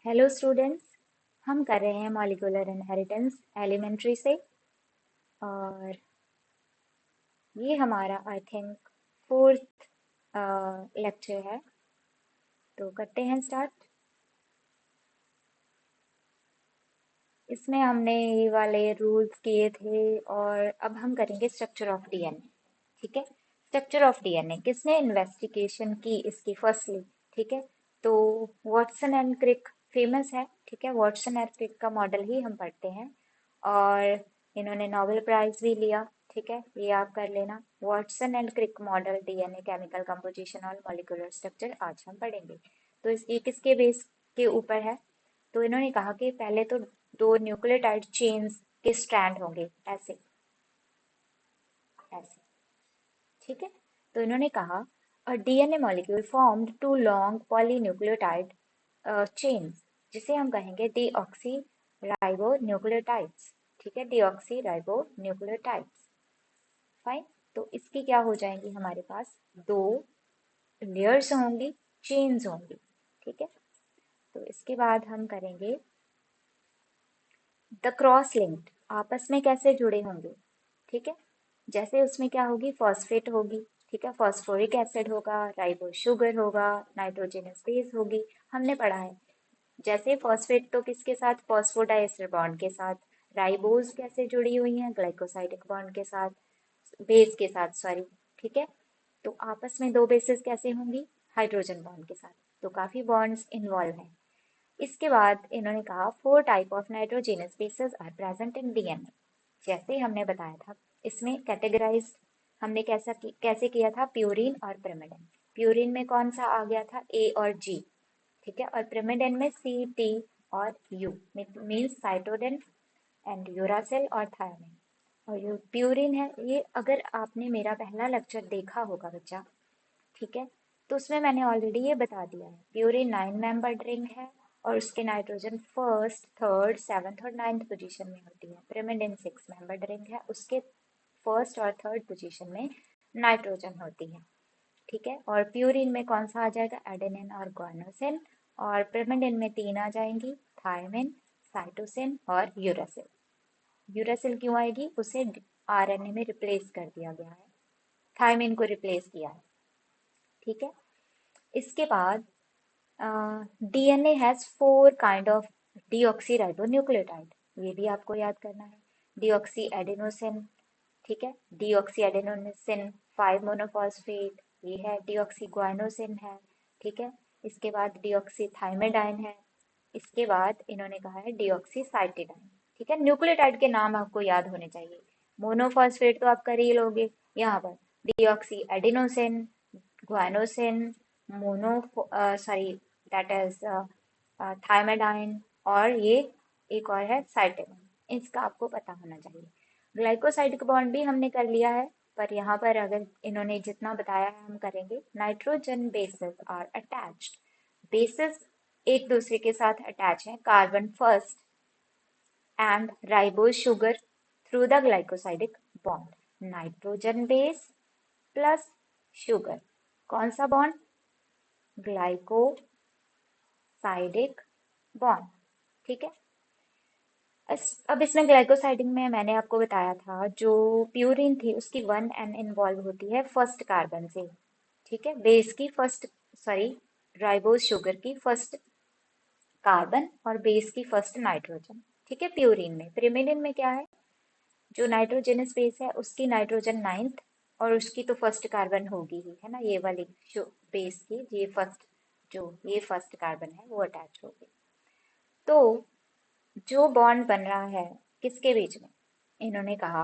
Hello students. हम कर रहे हैं मॉलिक्यूलर इनहेरिटेंस एलिमेंट्री से। और ये हमारा आई थिंक फोर्थ लेक्चर है। तो करते हैं स्टार्ट। इसमें हमने ये वाले रूल्स किए थे और अब हम करेंगे स्ट्रक्चर ऑफ डीएनए। ठीक है। स्ट्रक्चर ऑफ डीएनए किसने इन्वेस्टिगेशन की इसकी फर्स्टली। ठीक है। तो वॉटसन एंड क्रिक फेमस है। ठीक है। वॉटसन एंड क्रिक का मॉडल ही हम पढ़ते हैं और इन्होंने नोबेल प्राइज भी लिया। ठीक है। ये आप कर लेना। Watson and Crick model DNA chemical composition और मॉलिक्यूलर स्ट्रक्चर आज हम पढ़ेंगे। तो ये किसके बेस के ऊपर है। तो इन्होंने कहा कि पहले तो दो न्यूक्लियोटाइड चेन्स के स्ट्रैंड होंगे ऐसे ऐसे। ठीक है। तो इन्होंने कहा a DNA molecule formed two long polynucleotide chains जिसे हम कहेंगे डीऑक्सी राइबो न्यूक्लियोटाइड्स। ठीक है। Deoxyribonucleotides. फाइन। तो इसकी क्या हो जाएंगी हमारे पास दो लेयर्स होंगी, चेन्स होंगी। ठीक है। तो इसके बाद हम करेंगे द क्रॉस लिंक्ड आपस में कैसे जुड़े होंगे। ठीक है। जैसे उसमें क्या होगी फॉस्फेट होगी। ठीक है। फॉस्फोरिक एसिड होगा, राइबोस शुगर होगा, नाइट्रोजनस बेस होगी। हमने पढ़ा है। जैसे फॉस्फेट तो किसके साथ फॉस्फोडाइएस्टर बॉन्ड के साथ। राइबोस कैसे जुड़ी हुई हैं ग्लाइकोसाइडिक बॉन्ड के साथ, बेस के साथ सॉरी। ठीक है। तो आपस में दो बेसेस कैसे होंगी हाइड्रोजन बॉन्ड के साथ। तो काफी बॉन्ड्स इन्वॉल्व हैं। इसके बाद इन्होंने कहा four type of nitrogenous bases are present in DNA. जैसे हमने बताया था इसमें कैटेगराइज हमने कैसे किया था प्यूरिन और पिरिमिडिन। प्यूरिन में कौन सा आ गया था ए और जी। ठीक है। और पिरिमिडिन में सी टी और यू मीन्स साइटोडिन एंड यूरासिल और थायमिन। और ये प्यूरिन है ये अगर आपने मेरा पहला लेक्चर देखा होगा बच्चा। ठीक है। तो उसमें मैंने ऑलरेडी ये बता दिया है प्यूरिन 9 मेंबर्ड रिंग है और उसके नाइट्रोजन फर्स्ट थर्ड सेवन्थ और नाइन्थ पोजीशन में होती है। पिरिमिडिन 6 मेंबर्ड रिंग है उसके फर्स्ट और थर्ड पोजीशन में नाइट्रोजन होती है। ठीक है। और प्यूरिन में कौन सा आ जाएगा एडेनिन और गुआनोसिन। और पिरिमिडिन में तीन आ जाएंगी थायमिन, साइटोसिन और यूरासिल। यूरासिल क्यों आएगी उसे आरएनए में रिप्लेस कर दिया गया है, थायमिन को रिप्लेस किया है। ठीक है। इसके बाद DNA has four kind of deoxyribonucleotide. ये भी आपको याद करना है। Deoxy adenosine. ठीक है। डीऑक्सी एडेनोसिन 5 मोनोफॉस्फेट ये है। डीऑक्सी गुआनोसिन है। ठीक है। इसके बाद डीऑक्सी थाइमिडाइन है। इसके बाद इन्होंने कहा है डीऑक्सी साइटिडाइन। ठीक है। न्यूक्लियोटाइड के नाम आपको याद होने चाहिए। मोनोफॉस्फेट तो आप कर ही लोगे यहाँ पर। Deoxy adenosine, guanosine, mono sorry that is thymidine और ये एक और है साइटेमिन। इसका आपको पता होना चाहिए। ग्लाइकोसाइडिक बॉन्ड भी हमने कर लिया है पर यहाँ पर अगर इन्होंने जितना बताया है हम करेंगे। Nitrogen bases are attached. Bases एक दूसरे के साथ अटैच हैं carbon first and ribose sugar through the glycosidic bond. Nitrogen base plus sugar कौन सा बॉन्ड ग्लाइकोसाइडिक बॉन्ड। ठीक है। अब इसमें ग्लाइकोसाइडिक में मैंने आपको बताया था जो प्यूरिन थी उसकी 1 N इन्वॉल्व होती है फर्स्ट कार्बन से। ठीक है। बेस की फर्स्ट सॉरी राइबोस शुगर की फर्स्ट कार्बन और बेस की फर्स्ट नाइट्रोजन। ठीक है। प्यूरिन में पिरिमिडिन में क्या है जो नाइट्रोजनस बेस है उसकी नाइट्रोजन नाइन्थ और उसकी तो फर्स्ट कार्बन होगी ही है ना ये वाली जो बेस की ये फर्स्ट कार्बन है वो अटैच होगी। तो जो बॉन्ड बन रहा है किसके बीच में इन्होंने कहा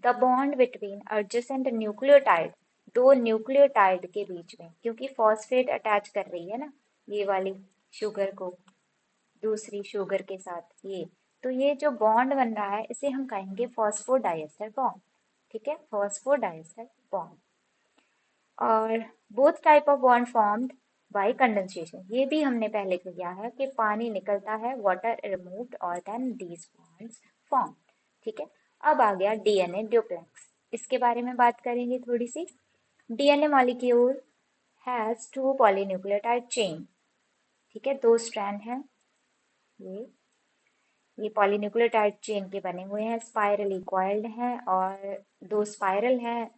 the bond between adjacent nucleotide दो न्यूक्लियोटाइड के बीच में क्योंकि फॉस्फेट अटैच कर रही है ना ये वाली शुगर को दूसरी शुगर के साथ ये। तो ये जो बॉन्ड बन रहा है इसे हम कहेंगे फॉस्फोडाइएस्टर बॉन्ड। ठीक है। Phosphodiester bond. और both type of bond formed by condensation ये भी हमने पहले किया है कि पानी निकलता है वाटर रिमूव्ड और देन दीज बॉन्ड्स फॉर्म। ठीक है। अब आ गया डीएनए ड्यूप्लेक्स। इसके बारे में बात करेंगे थोड़ी सी। DNA molecule has two polynucleotide chain. ठीक है। दो स्ट्रैंड हैं ये पॉलीन्यूक्लियोटाइड चेन के बने हुए हैं, स्पाइरली कॉइल्ड हैं, और दो स्पाइरल हैं,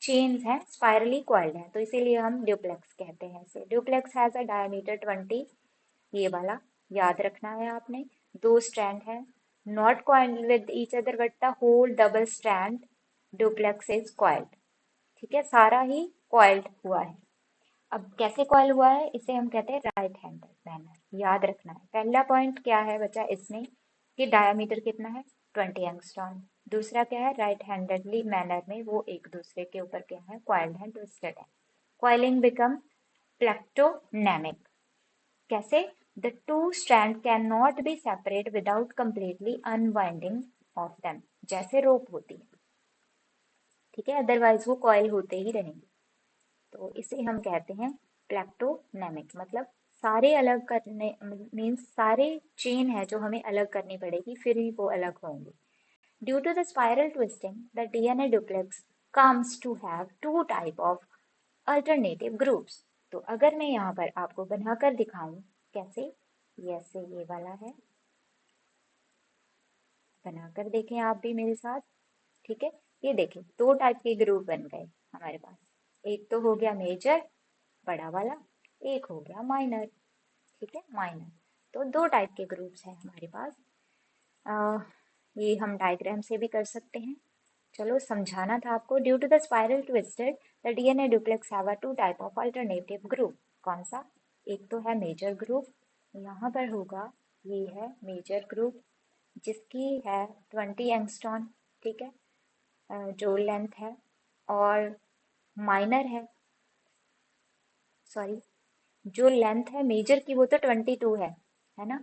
चेन्स हैं, स्पाइरली कॉइल्ड हैं, तो इसीलिए हम ड्यूप्लेक्स कहते हैं इसे। ड्यूप्लेक्स हैज अ डायमीटर 20, ये वाला याद रखना है आपने। दो स्ट्रैंड है, not coiled with each other but the whole double strand duplex is coiled. ठीक है, सारा ही कॉइल्ड हुआ है। अब कैसे कॉइल हुआ है, इसे हम कहते हैं राइट हैंडेड मैनर, याद रखना है। पहला पॉइंट क्या है बच्चा इसमें कि डायमीटर कितना है 20 एंगस्ट्रॉम। दूसरा क्या है, राइट हैंडेडली मैनर में वो एक दूसरे के ऊपर क्या है, कॉइल्ड है, ट्विस्टेड है। Coiling become plectonemic. कैसे, the two strand can not be separate without completely unwinding of them, जैसे रोप होती है, ठीक है, अदरवाइज वो कॉइल होते ही रहेंगे। तो इसे हम कहते हैं प्लेक्टोनेमिक, मतलब सारे अलग करने, मीन्स सारे चेन है जो हमें अलग करनी पड़ेगी फिर ही वो अलग होंगे। Due to the spiral twisting the DNA duplex comes to have two type of alternative groups. तो अगर मैं यहाँ पर आपको बनाकर दिखाऊं कैसे, जैसे ये वाला है, बनाकर देखें आप भी मेरे साथ। ठीक है, ये देखें दो टाइप के ग्रुप बन गए हमारे पास। एक तो हो गया मेजर बड़ा वाला, एक हो गया माइनर। ठीक है, माइनर। तो दो टाइप के ग्रुप्स हैं हमारे पास। आ, ये हम डायग्राम से भी कर सकते हैं। चलो समझाना था आपको। Due to the spiral twisted the DNA duplex have a two type of alternative group. कौन सा, एक तो है मेजर ग्रुप, यहाँ पर होगा, ये है मेजर ग्रुप जिसकी है 20 एंगस्ट्रॉन। ठीक है, जो लेंथ है। और माइनर सॉरी, जो लेंथ है मेजर की वो तो 22 है ना,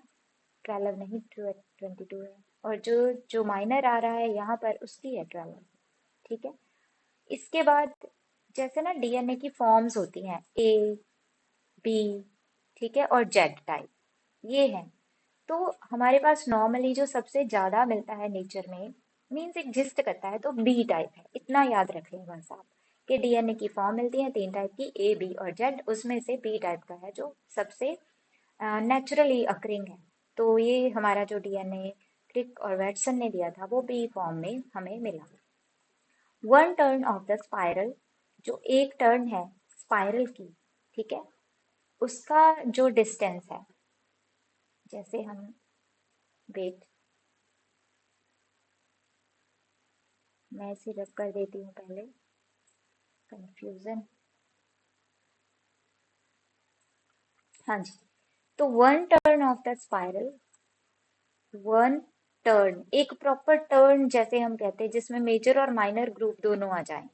12 नहीं, 22 है। और जो जो माइनर आ रहा है यहाँ पर उसकी है 12। ठीक है, इसके बाद जैसे ना डीएनए की फॉर्म्स होती हैं, ए, बी, ठीक है, और जेड टाइप, ये है। तो हमारे पास नॉर्मली जो सबसे ज्यादा मिलता है नेचर में, मीन्स एग्जिस्ट करता है, तो बी टाइप है। इतना याद रख लें बस आप, कि डीएनए की फॉर्म मिलती है तीन टाइप की, ए, बी और जेड, उसमें से बी टाइप का है जो सबसे नेचुरली अकरिंग है। तो ये हमारा जो डीएनए क्रिक और वेटसन ने दिया था वो बी फॉर्म में हमें मिला। One turn off the spiral, जो एक टर्न है स्पाइरल की, ठीक है, उसका जो डिस्टेंस है, जैसे हम, वेट, मैं इसे रब कर देती हूँ पहले, कंफ्यूजन। हाँ जी, तो one turn off the spiral, one turn, एक प्रॉपर टर्न जैसे हम कहते हैं जिसमें मेजर और माइनर ग्रुप दोनों आ जाएं,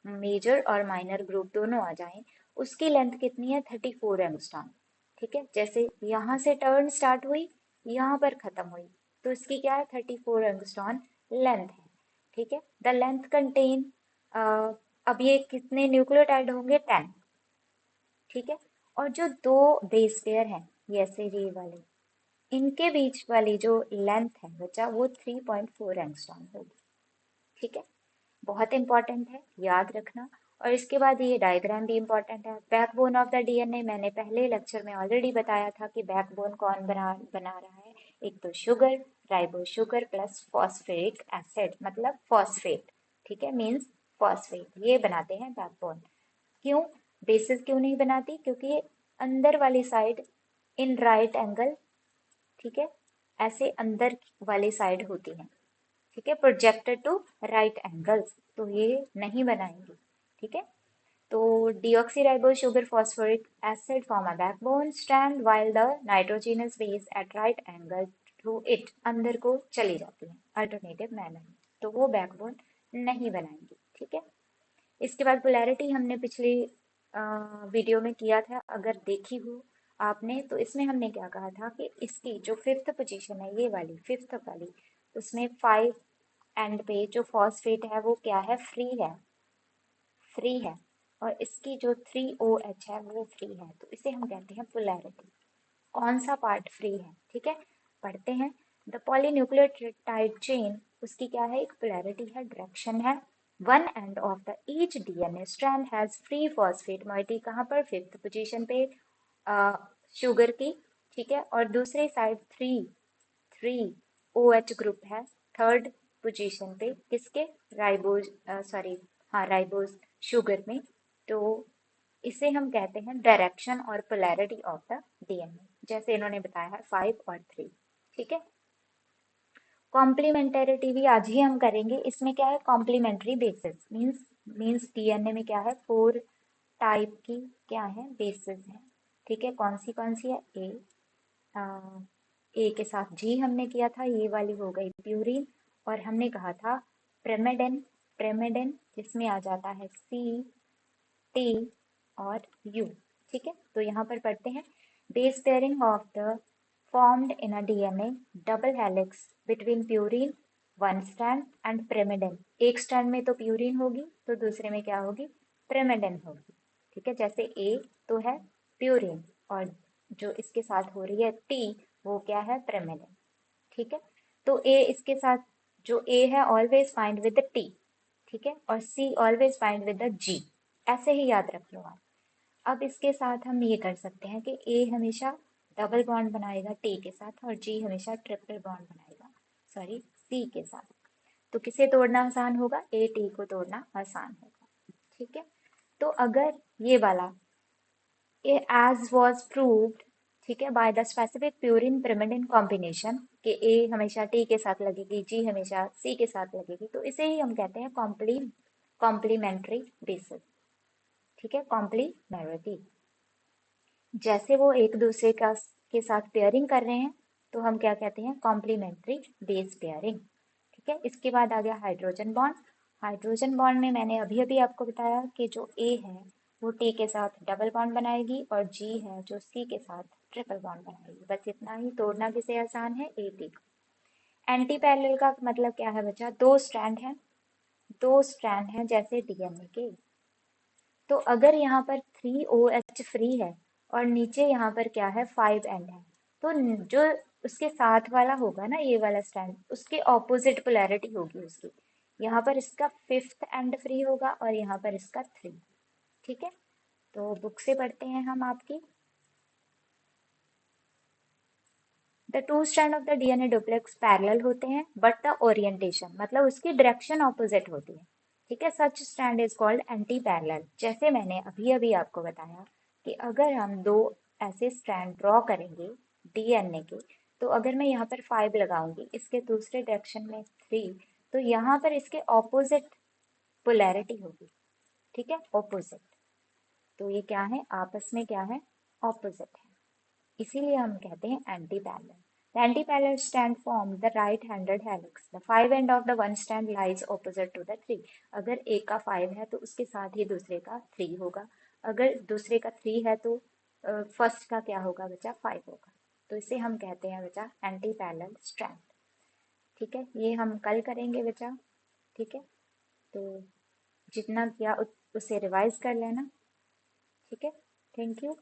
मेजर और माइनर ग्रुप दोनों आ जाएं, उसकी लेंथ कितनी है 34 एंगस्ट्रॉम। ठीक है, जैसे यहाँ से टर्न स्टार्ट हुई, यहाँ पर खत्म हुई, तो इसकी क्या है 34 एंगस्ट्रॉम लेंथ है। ठीक है, द लेंथ कंटेन, अब ये कितने न्यूक्लियोटाइड होंगे 10। ठीक है, और जो दो बेस पेयर हैं, ये ऐसे ये वाले, इनके बीच वाली जो लेंथ है बच्चा वो 3.4 एंगस्ट्रॉम होगी। ठीक है, बहुत इंपॉर्टेंट है, याद रखना। और इसके बाद ये डायग्राम भी इंपॉर्टेंट है। बैकबोन ऑफ द डीएनए, मैंने पहले लेक्चर में ऑलरेडी बताया था कि बैकबोन कौन बना बना रहा है, एक तो sugar, ribo sugar plus phosphoric acid, मतलब फॉस्फेट। ठीक है, मीन्स फॉस्फेट, ये बनाते हैं बैकबोन। क्यों, बेसिस क्यों नहीं बनाती, क्योंकि अंदर वाली साइड इन राइट एंगल, ठीक है, ऐसे अंदर वाली साइड होती है, ठीक है, प्रोजेक्टेड टू राइट एंगल्स, तो ये नहीं बनाएंगे। ठीक है, तो deoxyribose sugar phosphoric acid form a backbone strand while the nitrogenous base at right angle to it अंदर को चली जाती है अल्टरनेटिव मैनर में, तो वो बैकबोन नहीं बनाएंगी। ठीक है, इसके बाद पोलैरिटी हमने पिछली वीडियो में किया था, अगर देखी हो आपने, तो इसमें हमने क्या कहा था कि इसकी जो फिफ्थ पोजीशन है, ये वाली फिफ्थ वाली, उसमें 5 एंड पे जो फॉस्फेट है वो क्या है, फ्री है, फ्री है। और इसकी जो 3 OH है वो फ्री है, तो इसे हम कहते हैं पोलैरिटी। कौन सा पार्ट फ्री है, ठीक है, पढ़ते हैं। द पॉलीन्यूक्लियोटाइड चेन, उसकी क्या है, एक पोलैरिटी है, डायरेक्शन है। One end of the each DNA strand has free phosphate moiety, कहाँ पर, फिफ्थ पोजीशन पे, शुगर की। ठीक है, और दूसरी साइड 3 3 OH ग्रुप है थर्ड पोजीशन पे किसके, राइबोज सॉरी, हाँ राइबोज शुगर में। तो इसे हम कहते हैं डायरेक्शन और पोलैरिटी ऑफ द डीएनए, जैसे इन्होंने बताया है 5 और 3। ठीक है, कॉम्प्लीमेंटेरिटी भी आज ही हम करेंगे। इसमें क्या है, कॉम्प्लीमेंट्री बेसिस मीन्स डीएनए में क्या है, 4 टाइप की क्या है, बेसिस है। ठीक है, कौन सी है, ए के साथ जी हमने किया था, ये वाली हो गई प्यूरिन। और हमने कहा था प्रेमेडेन, जिसमें आ जाता है सी, टी और यू। ठीक है, तो यहाँ पर पढ़ते हैं base pairing of the formed in a DNA double helix between purine one strand and pyrimidine। एक स्ट्रैंड में तो प्यूरिन होगी तो दूसरे में क्या होगी, pyrimidine होगी। ठीक है, जैसे ए तो है प्यूरिन और जो इसके साथ हो रही है टी वो क्या है, pyrimidine। ठीक है, तो ए इसके साथ, जो ए है always find with the T, ठीक है, और सी ऑलवेज फाइंड विद द जी, ऐसे ही याद रख लो आप। अब इसके साथ हम ये कर सकते हैं कि ए हमेशा डबल बॉन्ड बनाएगा टी के साथ और जी हमेशा ट्रिपल बॉन्ड बनाएगा, सॉरी सी के साथ। तो किसे तोड़ना आसान होगा, ए टी को तोड़ना आसान होगा। ठीक है, तो अगर ये वाला एज वॉज प्रूव्ड, ठीक है, by the specific purine pyrimidine combination कि ए हमेशा टी के साथ लगेगी, जी हमेशा सी के साथ लगेगी, तो इसे ही हम कहते हैं कॉम्प्लीमेंट्री बेसिस। ठीक है, कॉम्प्लीमेंट्री, जैसे वो एक दूसरे का के साथ पेयरिंग कर रहे हैं तो हम क्या कहते हैं, कॉम्प्लीमेंट्री बेस पेयरिंग। ठीक है, इसके बाद आ गया हाइड्रोजन बॉन्ड। हाइड्रोजन बॉन्ड में मैंने अभी अभी आपको बताया कि जो ए है वो टी के साथ डबल बॉन्ड बनाएगी और जी है जो सी के साथ ट्रिपल बॉन्ड बनाएगी। बस इतना ही, तोड़ना किसे आसान है, ए टी को। एंटी पैरेलल का मतलब क्या है बच्चा, दो स्ट्रैंड है, जैसे डीएनए के। तो अगर यहाँ पर 3 OH फ्री है और नीचे यहाँ पर क्या है 5 N है, तो जो उसके साथ वाला होगा ना, ये वाला स्टैंड, उसके ऑपोजिट पोलैरिटी होगी उसकी। यहाँ पर इसका 5th एंड फ्री होगा और यहाँ पर इसका 3। ठीक है, तो बुक से पढ़ते हैं हम आपकी। The two strand of the DNA duplex parallel होते हैं बट द ओरिएंटेशन, मतलब उसकी डायरेक्शन ऑपोजिट होती है। ठीक है, such strand is called anti parallel. जैसे मैंने अभी अभी आपको बताया कि अगर हम दो ऐसे स्ट्रैंड ड्रॉ करेंगे डीएनए के, तो अगर मैं यहाँ पर 5 लगाऊंगी, इसके दूसरे डायरेक्शन में 3, तो यहाँ पर इसके ऑपोजिट पोलैरिटी होगी। ठीक है, ऑपोजिट, तो ये क्या है, आपस में क्या है, ऑपोजिट है, इसीलिए हम कहते हैं anti parallel. The anti-parallel strand form the right-handed helix. The 5 end of the one strand lies opposite to the 3। अगर एक का 5 है तो उसके साथ ही दूसरे का 3 होगा, अगर दूसरे का 3 है तो फर्स्ट का क्या होगा बच्चा, 5 होगा। तो इसे हम कहते हैं बच्चा एंटी पैरेलल स्ट्रैंड। ठीक है, ये हम कल करेंगे बच्चा। ठीक है, तो जितना किया उसे रिवाइज कर लेना। ठीक है, थैंक यू।